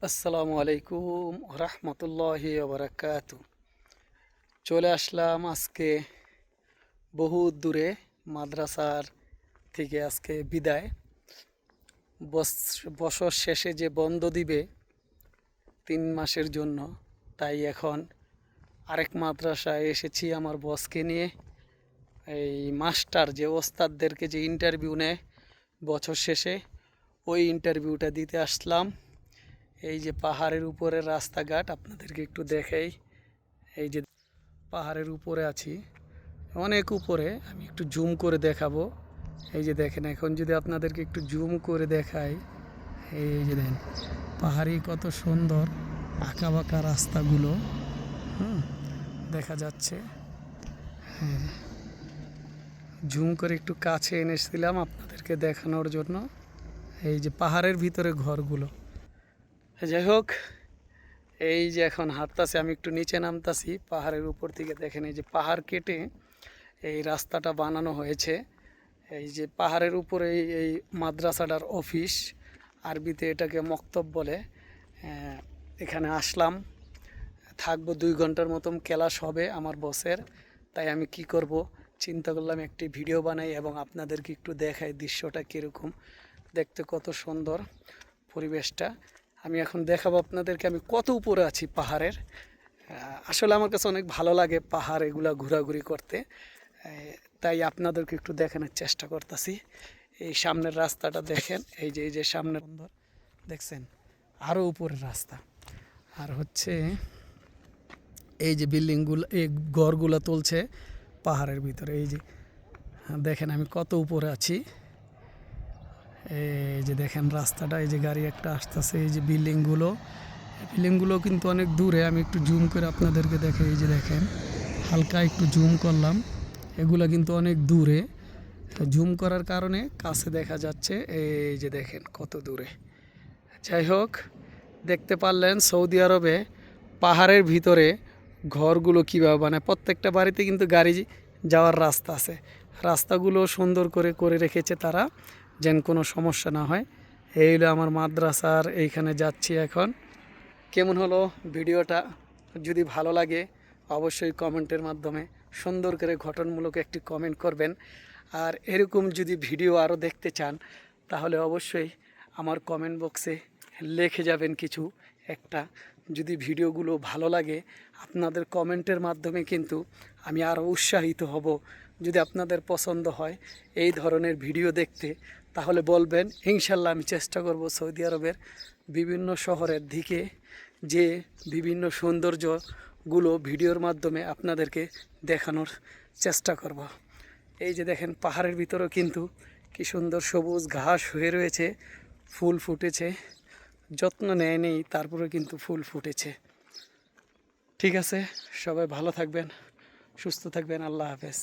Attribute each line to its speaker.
Speaker 1: আসসালামু আলাইকুম রহমতুল্লাহি ওবরাকাতু। চলে আসলাম আজকে বহু দূরে মাদ্রাসার থেকে। আজকে বিদায়, বছর শেষে যে বন্ধ দিবে 3 মাসের জন্য, তাই এখন আরেক মাদ্রাসায় এসেছি আমার বসকে নিয়ে। এই মাস্টার যে ওস্তাদদেরকে যে ইন্টারভিউ নেয় বছর শেষে, ওই ইন্টারভিউটা দিতে আসলাম। এই যে পাহাড়ের উপরের রাস্তাঘাট আপনাদেরকে একটু দেখাই। এই যে পাহাড়ের উপরে আছি, অনেক উপরে, আমি একটু জুম করে দেখাবো। এই যে দেখেন, এখন যদি আপনাদেরকে একটু জুম করে দেখাই, এই যে দেখেন পাহাড়ি কত সুন্দর আঁকা বাঁকা রাস্তাগুলো দেখা যাচ্ছে। হ্যাঁ, জুম করে একটু কাছে এনেছিলাম আপনাদেরকে দেখানোর জন্য। এই যে পাহাড়ের ভিতরে ঘরগুলো। যাই হোক, এই যে এখন হাঁটতাছি, আমি একটু নিচে নামতাছি পাহাড়ের উপর থেকে। দেখেন এই যে পাহাড় কেটে এই রাস্তাটা বানানো হয়েছে। এই যে পাহাড়ের উপরে এই মাদ্রাসাটার অফিস, আরবিতে এটাকে মক্তব বলে। এখানে আসলাম, থাকবো 2 ঘন্টার মতন। ক্লাস হবে আমার বসের, তাই আমি কি করব, চিন্তা করলাম একটি ভিডিও বানাই এবং আপনাদেরকে একটু দেখাই দৃশ্যটা কীরকম দেখতে, কত সুন্দর পরিবেশটা। আমি এখন দেখাবো আপনাদেরকে আমি কত উপরে আছি পাহাড়ের। আসলে আমার কাছে অনেক ভালো লাগে পাহাড় এগুলা ঘোরাঘুরি করতে, তাই আপনাদেরকে একটু দেখানোর চেষ্টা করতেছি। এই সামনের রাস্তাটা দেখেন, এই যে সামনের সুন্দর দেখছেন, আরও উপরের রাস্তা। আর হচ্ছে এই যে বিল্ডিংগুলো, এই ঘরগুলো তুলছে পাহাড়ের ভিতরে। এই যে দেখেন আমি কত উপরে আছি। এই যে দেখেন রাস্তাটা, এই যে গাড়ি একটা আসতেছে, এই যে বিল্ডিংগুলো কিন্তু অনেক দূরে। আমি একটু জুম করে আপনাদেরকে দেখে, এই যে দেখেন হালকা একটু জুম করলাম, এগুলো কিন্তু অনেক দূরে। জুম করার কারণে কাছে দেখা যাচ্ছে, এই যে দেখেন কত দূরে। যাই হোক, দেখতে পারলেন সৌদি আরবে পাহাড়ের ভিতরে ঘরগুলো কীভাবে বানায়। প্রত্যেকটা বাড়িতে কিন্তু গাড়ি যাওয়ার রাস্তা আছে, রাস্তাগুলো সুন্দর করে করে রেখেছে তারা, যেন কোনো সমস্যা না হয়। এই হলো আমার মাদ্রাসার, এইখানে যাচ্ছি এখন। কেমন হলো ভিডিওটা? যদি ভালো লাগে অবশ্যই কমেন্টের মাধ্যমে সুন্দর করে গঠনমূলক একটি কমেন্ট করবেন। আর এরকম যদি ভিডিও আরও দেখতে চান, তাহলে অবশ্যই আমার কমেন্ট বক্সে লিখে যাবেন কিছু একটা। যদি ভিডিওগুলো ভালো লাগে, আপনাদের কমেন্টের মাধ্যমে কিন্তু আমি আরও উৎসাহিত হব। যদি আপনাদের পছন্দ হয় এই ধরনের ভিডিও দেখতে, তাহলে বলবেন, ইনশাল্লাহ আমি চেষ্টা করব সৌদি আরবের বিভিন্ন শহরের দিকে যে বিভিন্ন সৌন্দর্যগুলো ভিডিওর মাধ্যমে আপনাদেরকে দেখানোর চেষ্টা করব। এই যে দেখেন পাহাড়ের ভিতরেও কিন্তু কি সুন্দর সবুজ ঘাস হয়ে রয়েছে, ফুল ফুটেছে, যত্ন নেয়নি তারপরে কিন্তু ফুল ফুটেছে। ঠিক আছে, সবাই ভালো থাকবেন, সুস্থ থাকবেন, আল্লাহ হাফেজ।